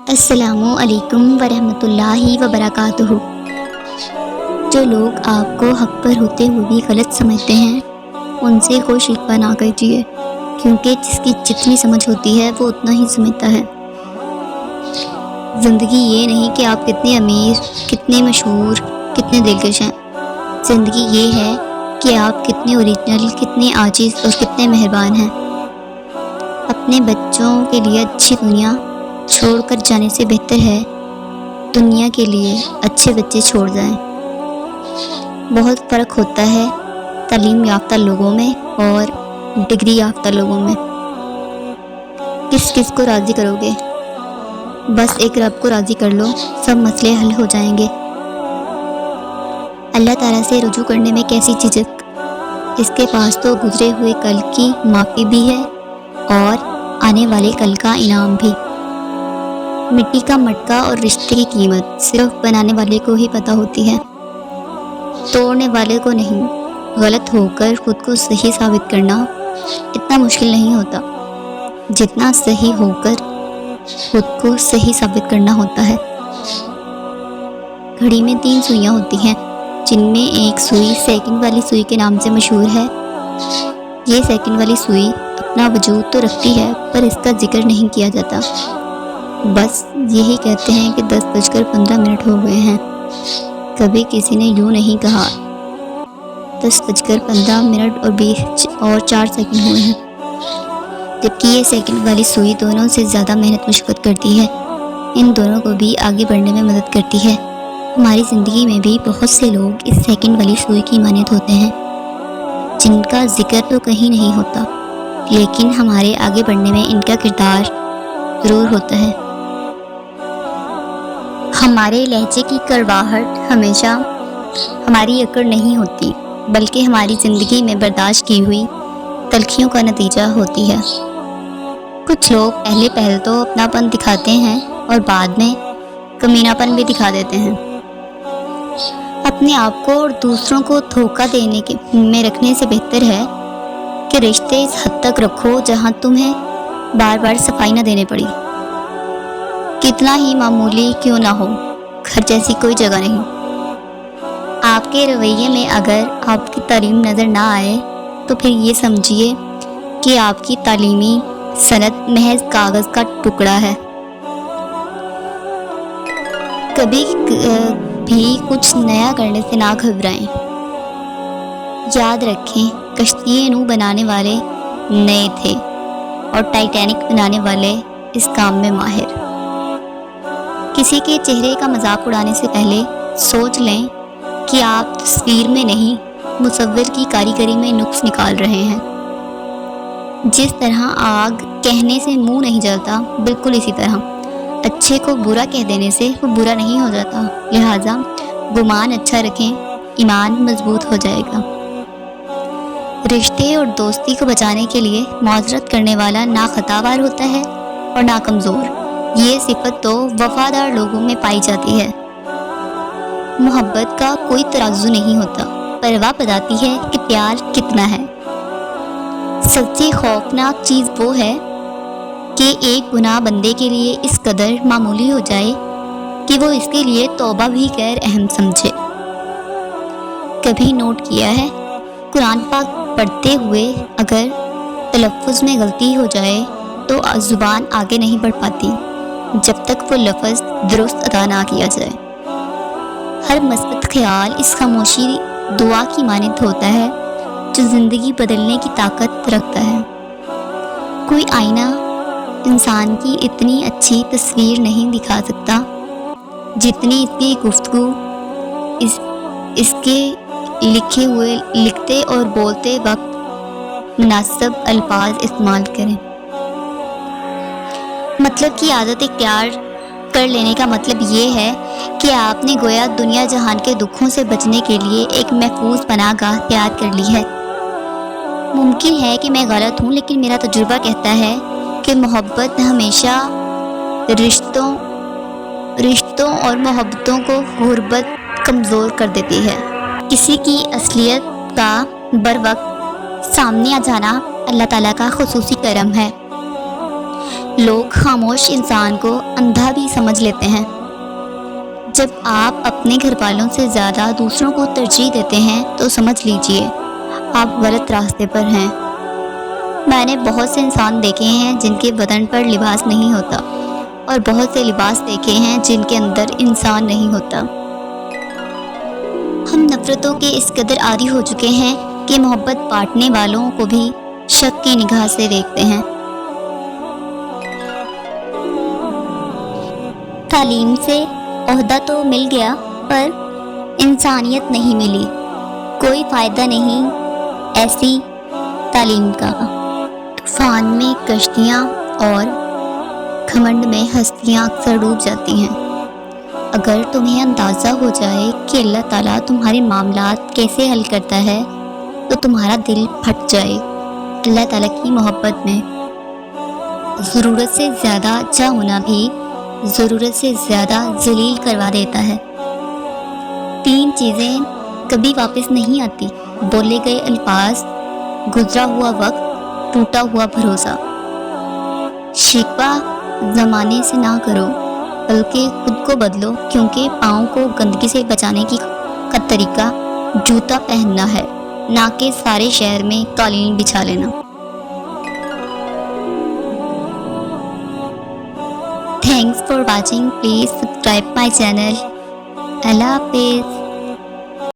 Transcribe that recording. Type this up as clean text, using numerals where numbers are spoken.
السلام علیکم ورحمۃ اللہ وبرکاتہ۔ جو لوگ آپ کو حق پر ہوتے ہوئے بھی غلط سمجھتے ہیں ان سے کوئی شکوہ نہ کیجیے، کیونکہ جس کی جتنی سمجھ ہوتی ہے وہ اتنا ہی سمجھتا ہے۔ زندگی یہ نہیں کہ آپ کتنے امیر، کتنے مشہور، کتنے دلکش ہیں۔ زندگی یہ ہے کہ آپ کتنے اوریجنل، کتنے عاجز اور کتنے مہربان ہیں۔ اپنے بچوں کے لیے اچھی دنیا چھوڑ کر جانے سے بہتر ہے دنیا کے لیے اچھے بچے چھوڑ جائیں۔ بہت فرق ہوتا ہے تعلیم یافتہ لوگوں میں اور ڈگری یافتہ لوگوں میں۔ کس کس کو راضی کرو گے؟ بس ایک رب کو راضی کر لو، سب مسئلے حل ہو جائیں گے۔ اللہ تعالیٰ سے رجوع کرنے میں کیسی جھجک، اس کے پاس تو گزرے ہوئے کل کی معافی بھی ہے اور آنے والے کل کا انعام بھی۔ مٹی کا مٹکا اور رشتے کی قیمت صرف بنانے والے کو ہی پتہ ہوتی ہے، توڑنے والے کو نہیں۔ غلط ہو کر خود کو صحیح ثابت کرنا اتنا مشکل نہیں ہوتا جتنا صحیح ہو کر خود کو صحیح ثابت کرنا ہوتا ہے۔ گھڑی میں 3 سوئیاں ہوتی ہیں، جن میں ایک سوئی سیکنڈ والی سوئی کے نام سے مشہور ہے۔ یہ سیکنڈ والی سوئی اپنا وجود تو رکھتی ہے پر اس کا ذکر نہیں کیا جاتا، بس یہی کہتے ہیں کہ 10:15 ہو گئے ہیں۔ کبھی کسی نے یوں نہیں کہا 10:15 اور 4 سیکنڈ ہوئے ہیں، جبکہ یہ سیکنڈ والی سوئی دونوں سے زیادہ محنت مشقت کرتی ہے، ان دونوں کو بھی آگے بڑھنے میں مدد کرتی ہے۔ ہماری زندگی میں بھی بہت سے لوگ اس سیکنڈ والی سوئی کی مانند ہوتے ہیں، جن کا ذکر تو کہیں نہیں ہوتا، لیکن ہمارے آگے بڑھنے میں ان کا کردار ضرور ہوتا ہے۔ ہمارے لہجے کی کڑواہٹ ہمیشہ ہماری اکڑ نہیں ہوتی، بلکہ ہماری زندگی میں برداشت کی ہوئی تلخیوں کا نتیجہ ہوتی ہے۔ کچھ لوگ پہلے تو اپنا پن دکھاتے ہیں اور بعد میں کمینہ پن بھی دکھا دیتے ہیں۔ اپنے آپ کو اور دوسروں کو دھوکہ دینے میں رکھنے سے بہتر ہے کہ رشتے اس حد تک رکھو جہاں تمہیں بار بار صفائی نہ دینے پڑی۔ کتنا ہی معمولی کیوں نہ ہو، گھر جیسی کوئی جگہ نہیں۔ آپ کے رویے میں اگر آپ کی تعلیم نظر نہ آئے تو پھر یہ سمجھیے کہ آپ کی تعلیمی سند محض کاغذ کا ٹکڑا ہے۔ کبھی بھی کچھ نیا کرنے سے نہ گھبرائیں۔ یاد رکھیں کشتیاں نو بنانے والے نئے تھے اور ٹائٹینک بنانے والے اس کام میں ماہر۔ کسی کے چہرے کا مذاق اڑانے سے پہلے سوچ لیں کہ آپ تصویر میں نہیں مصور کی کاریگری میں نقص نکال رہے ہیں۔ جس طرح آگ کہنے سے منہ نہیں جلتا، بالکل اسی طرح اچھے کو برا کہہ دینے سے وہ برا نہیں ہو جاتا۔ لہٰذا گمان اچھا رکھیں، ایمان مضبوط ہو جائے گا۔ رشتے اور دوستی کو بچانے کے لیے معذرت کرنے والا نہ خطاوار ہوتا ہے اور نہ کمزور۔ یہ صفت تو وفادار لوگوں میں پائی جاتی ہے۔ محبت کا کوئی ترازو نہیں ہوتا، پرواہ بتاتی ہے کہ پیار کتنا ہے۔ سب سے خوفناک چیز وہ ہے کہ ایک گناہ بندے کے لیے اس قدر معمولی ہو جائے کہ وہ اس کے لیے توبہ بھی غیر اہم سمجھے۔ کبھی نوٹ کیا ہے قرآن پاک پڑھتے ہوئے اگر تلفظ میں غلطی ہو جائے تو زبان آگے نہیں بڑھ پاتی جب تک وہ لفظ درست ادا نہ کیا جائے۔ ہر مثبت خیال اس خاموشی دعا کی مانند ہوتا ہے جو زندگی بدلنے کی طاقت رکھتا ہے۔ کوئی آئینہ انسان کی اتنی اچھی تصویر نہیں دکھا سکتا جتنی اس کی گفتگو اس کے لکھتے اور بولتے وقت مناسب الفاظ استعمال کریں۔ مطلب کی عادت اختیار کر لینے کا مطلب یہ ہے کہ آپ نے گویا دنیا جہان کے دکھوں سے بچنے کے لیے ایک محفوظ پناہ گاہ تیار کر لی ہے۔ ممکن ہے کہ میں غلط ہوں، لیکن میرا تجربہ کہتا ہے کہ محبت ہمیشہ رشتوں اور محبتوں کو غربت کمزور کر دیتی ہے۔ کسی کی اصلیت کا بر وقت سامنے آ جانا اللہ تعالیٰ کا خصوصی کرم ہے۔ لوگ خاموش انسان کو اندھا بھی سمجھ لیتے ہیں۔ جب آپ اپنے گھر والوں سے زیادہ دوسروں کو ترجیح دیتے ہیں تو سمجھ لیجئے آپ غلط راستے پر ہیں۔ میں نے بہت سے انسان دیکھے ہیں جن کے بدن پر لباس نہیں ہوتا، اور بہت سے لباس دیکھے ہیں جن کے اندر انسان نہیں ہوتا۔ ہم نفرتوں کے اس قدر عادی ہو چکے ہیں کہ محبت بانٹنے والوں کو بھی شک کی نگاہ سے دیکھتے ہیں۔ تعلیم سے عہدہ تو مل گیا پر انسانیت نہیں ملی۔ کوئی فائدہ نہیں ایسی تعلیم کا۔ طوفان میں کشتیاں اور گھمنڈ میں ہستیاں اکثر ڈوب جاتی ہیں۔ اگر تمہیں اندازہ ہو جائے کہ اللہ تعالیٰ تمہارے معاملات کیسے حل کرتا ہے تو تمہارا دل پھٹ جائے۔ اللہ تعالیٰ کی محبت میں ضرورت سے زیادہ اچھا ہونا بھی ضرورت سے زیادہ ذلیل کروا دیتا ہے۔ 3 چیزیں کبھی واپس نہیں آتی: بولے گئے الفاظ، گزرا ہوا وقت، ٹوٹا ہوا بھروسہ۔ شکوہ زمانے سے نہ کرو بلکہ خود کو بدلو، کیونکہ پاؤں کو گندگی سے بچانے کا طریقہ جوتا پہننا ہے، نہ کہ سارے شہر میں قالین بچھا لینا۔ Thanks for watching. Please subscribe my channel. Allah Hafiz.